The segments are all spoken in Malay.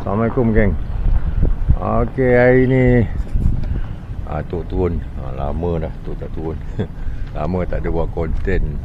Assalamualaikum geng. Okey, hari ni Tok turun. Lama dah Tok tak turun. Lama tak ada buat konten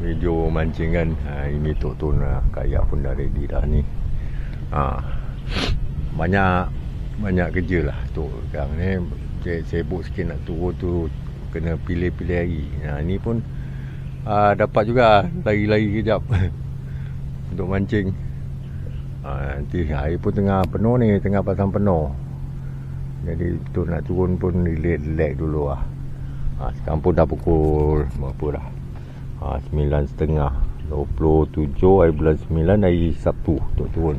video mancingan. Ini Tok turun lah. Kayak pun dah ready dah ni. Banyak kerja lah Tok sekarang ni. Sibuk sikit nak turun tu, kena pilih-pilih hari. Ni pun dapat juga lari-lari kejap untuk mancing. Nanti air pun tengah penuh ni, tengah pasang penuh. Jadi tu nak turun pun relax dulu lah. Sekarang pun dah pukul berapa dah? 9.30, 27 hari bulan 9 hari Sabtu untuk turun.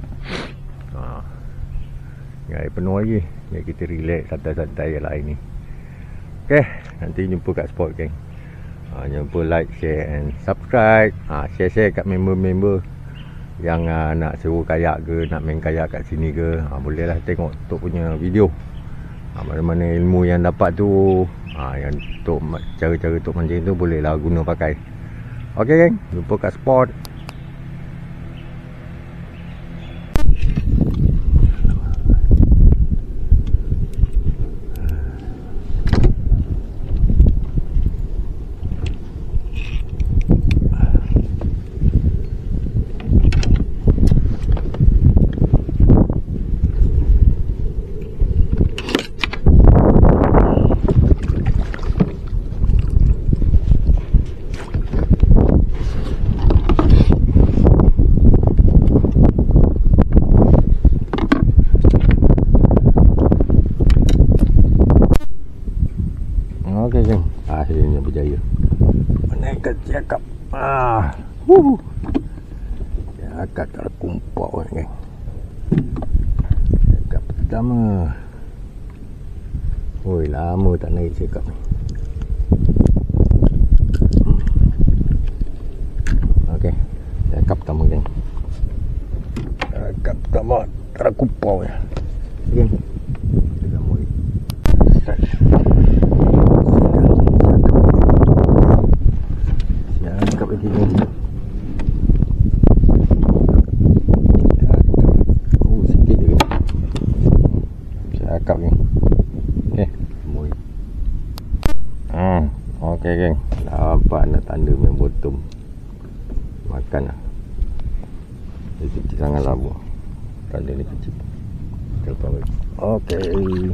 Air penuh lagi. Jadi kita relax santai-santai lah hari ni. Okay, nanti jumpa kat spot geng. Jangan lupa like, share and subscribe. Share-share kat member-member yang nak sewa kayak ke, nak main kayak kat sini ke, bolehlah tengok Tok punya video. Mana-mana ilmu yang dapat tu, yang Tok, cara-cara Tok mancing tu bolehlah guna pakai. Okey geng, jumpa kat spot. Okey geng, akhirnya berjaya menaikkan cakap. Cakap tak ada kumpau ni geng. Cakap pertama. Oi, lama tak naik cakap ni. Okey, cakap pertama geng. Cakap pertama tak ada kumpau ya geng. Kita mulai start. Cakap ni. Okey geng, dapat nak tanda main bottom. Makan lah. Dia kecil sangat lama. Tanda ni kecil. Kita lepas. Okey.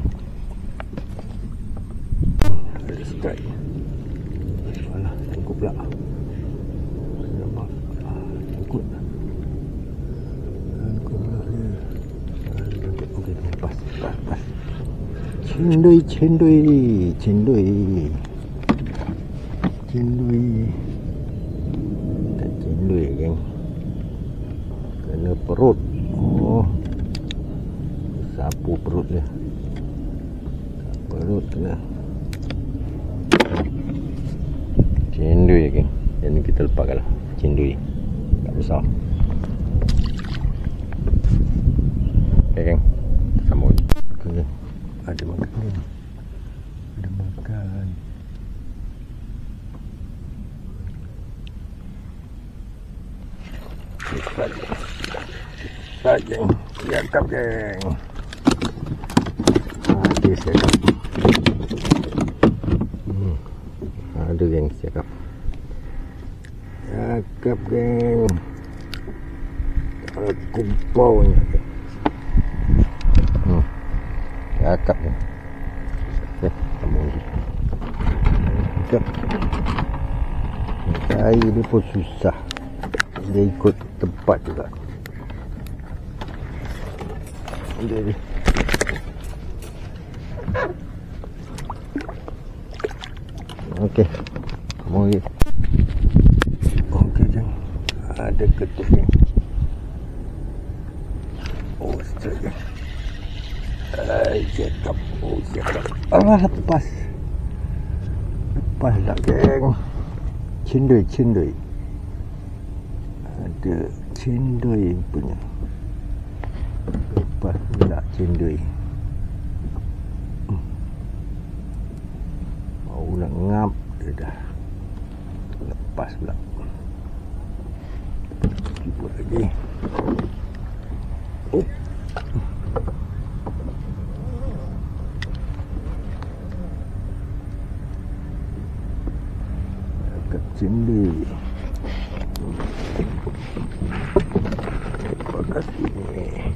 Let's try. Alah, tengok pula. Nampak. Ikut. Okey, pas. Cendui. Tak cendui geng. Kena perut. Sapu perut dia. Perut kena. Cendui geng. Yang ni kita lepaskan lah. Cendui. Tak besar. Okay geng, sambung. Okay. Ada makan ni. Ada makan. Start geng. Siap geng. Okay, siap. Ada geng, siap. Cakap geng. Ada kumpau ni. Cakap ni. Okay, sambung lagi. Cakap. Air dia pun susah. Dia ikut tempat juga. Dia. Okey. Sambung lagi. Okey jeng. Ada ketuk ni. Straight je. Cakap. Cakap. Lepas. Lepas tak geng. Cendui. Ada cendui punya. Lepas pula cendui. Mau nak ngap dia dah. Lepas pula. Cuba lagi. sebelah sini.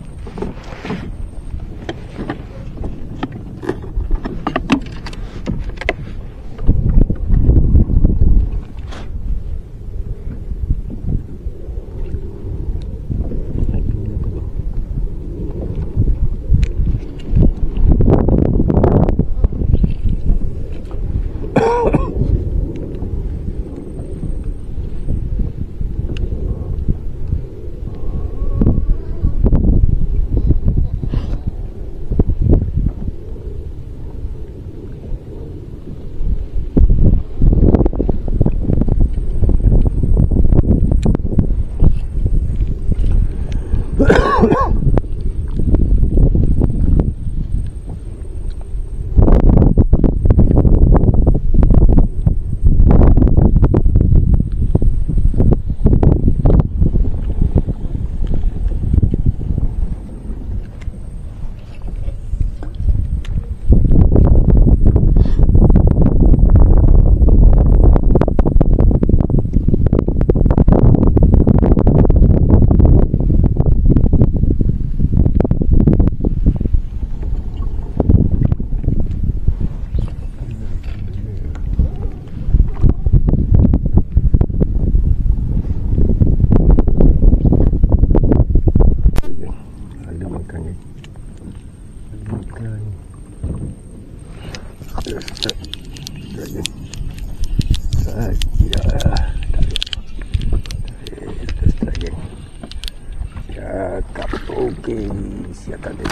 Okey, siapkan dia.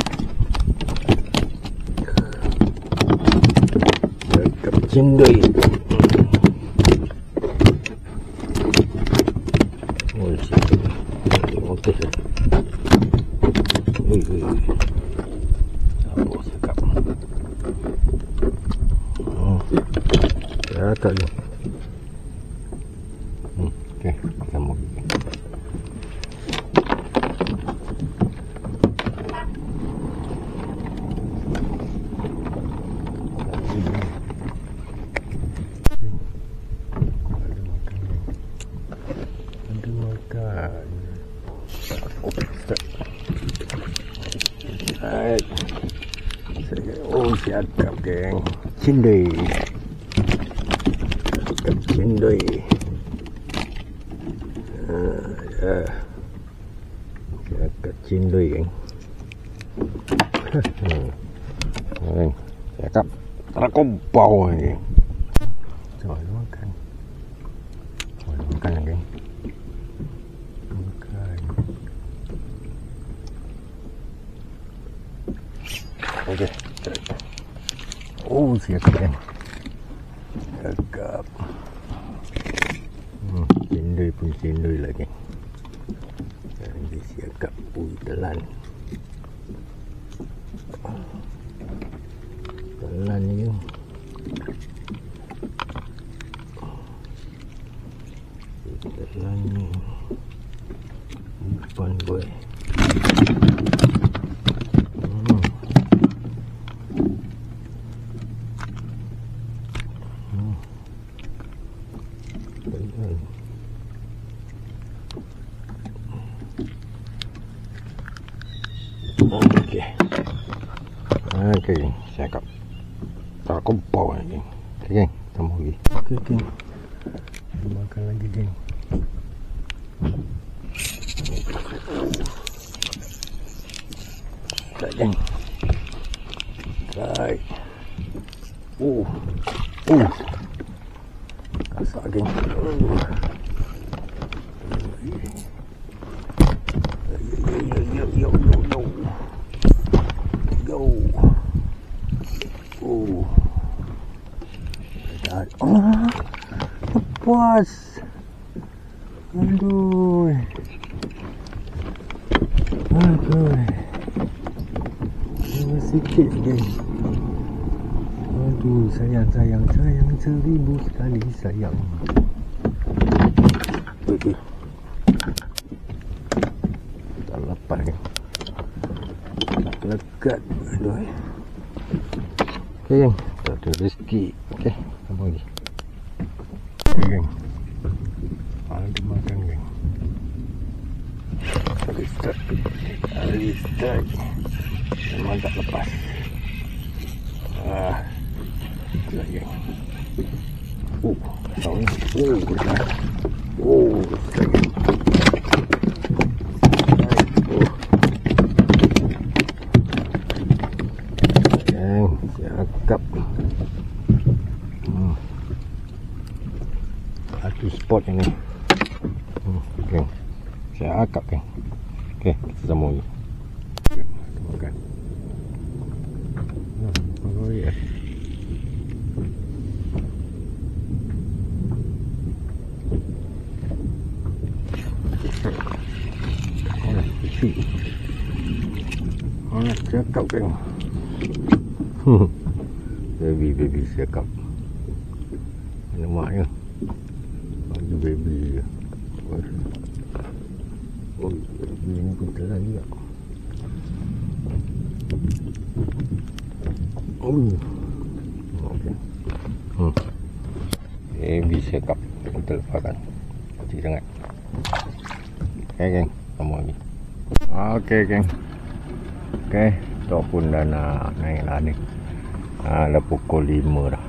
Cakap cendai. Oh, siap. Okey. Oh, cakap. Cakap dia. Okey, sambung. Oh, siap geng. Cendai. Siap cendai. Siap cendai geng. Siap terakompau ni. Coba makan. Makan geng. Okey. Oh, siap kan. Cakap. Cendai pun cendai lagi. Jadi siap. Telan. Telan ni. Telan ni. Bukan boy. Okey, cakap. Tak kompau lagi. Okey, geng. Tambah lagi. Okey, geng. Makan lagi, geng. Tak, geng. Baik. Kasar, geng. Puas. Aduh. Sikit geng. Aduh, sayang seribu sekali sayang. Okey. Tak lepas geng. Lekat. Aduh. Okey geng. Tak ada rezeki. Okey, sambung lagi. Okey geng. Ada makan geng. strike. Memang tak lepas. Lagi. Kau ni. Strike. Cakap. Satu spot yang ni. Okay. Cakap kan. Okay, kita sambung lagi. Makan. Oh ya. Kecil. Cakap kan. Baby cakap. Lemaknya. Bagi baby je. Oh, ini pun telan juga. Okay. Baby cakap. Kita lepaskan. Kecil sangat. Okay, geng. Sama lagi. Okay, geng. Okay. Tok pun dah nak naik lah ni. Dah pukul 5 dah.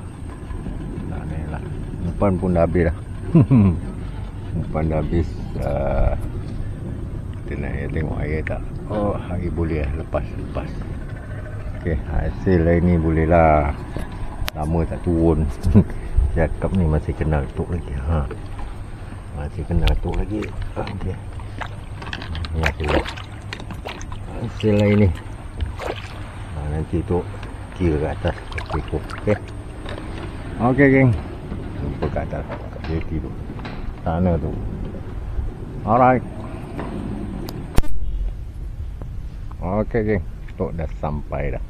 Nak naik lah. Umpan pun dah habis dah. Umpan dah habis. Kita nak tengok air tak. Oh, air boleh lah. Lepas. Okay, hasil air ni boleh lah. Lama tak turun. Cakap ni masih kena tok lagi. Masih kena tok lagi. Okay. Ni hasil air ni. Nanti tu kira ke atas ekor. Okay geng, jumpa kat atas kat jeti tu, sana tu. Alright. Okay geng, tok dah sampai dah.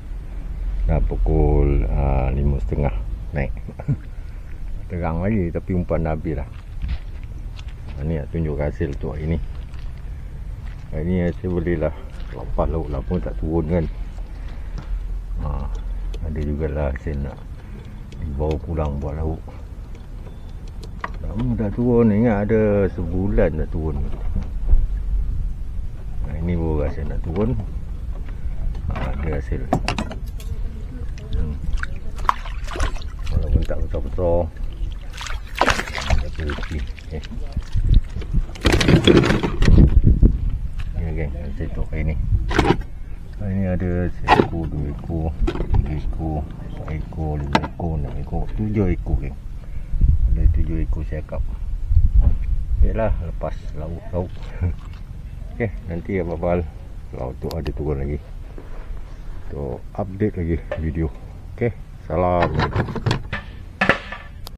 Dah pukul 5.30 naik. Terang lagi tapi umpan dah habis dah. Ni nak tunjuk hasil tu hari ni. Hari ni hasil boleh lah lepas laut lah pun tak turun kan. Ada jugalah saya nak dibawa pulang buat lauk. Lama dah turun. Ingat ada sebulan dah turun. Ini baru rasa nak turun. Ada hasil. Walaupun tak besar-besar. Ada pergi. Ni geng, hasil tu hari ni. Ini ada 1 ekor, 2 ekor, 3 ekor, 4 ekor, 5 ekor, 6 ekor, 7 ekor geng. Ada 7 ekor cakap. Okeylah, lepas lauk. Okey, nanti apa-apa laut tu ada turun lagi. Tu update lagi video. Okey, salam.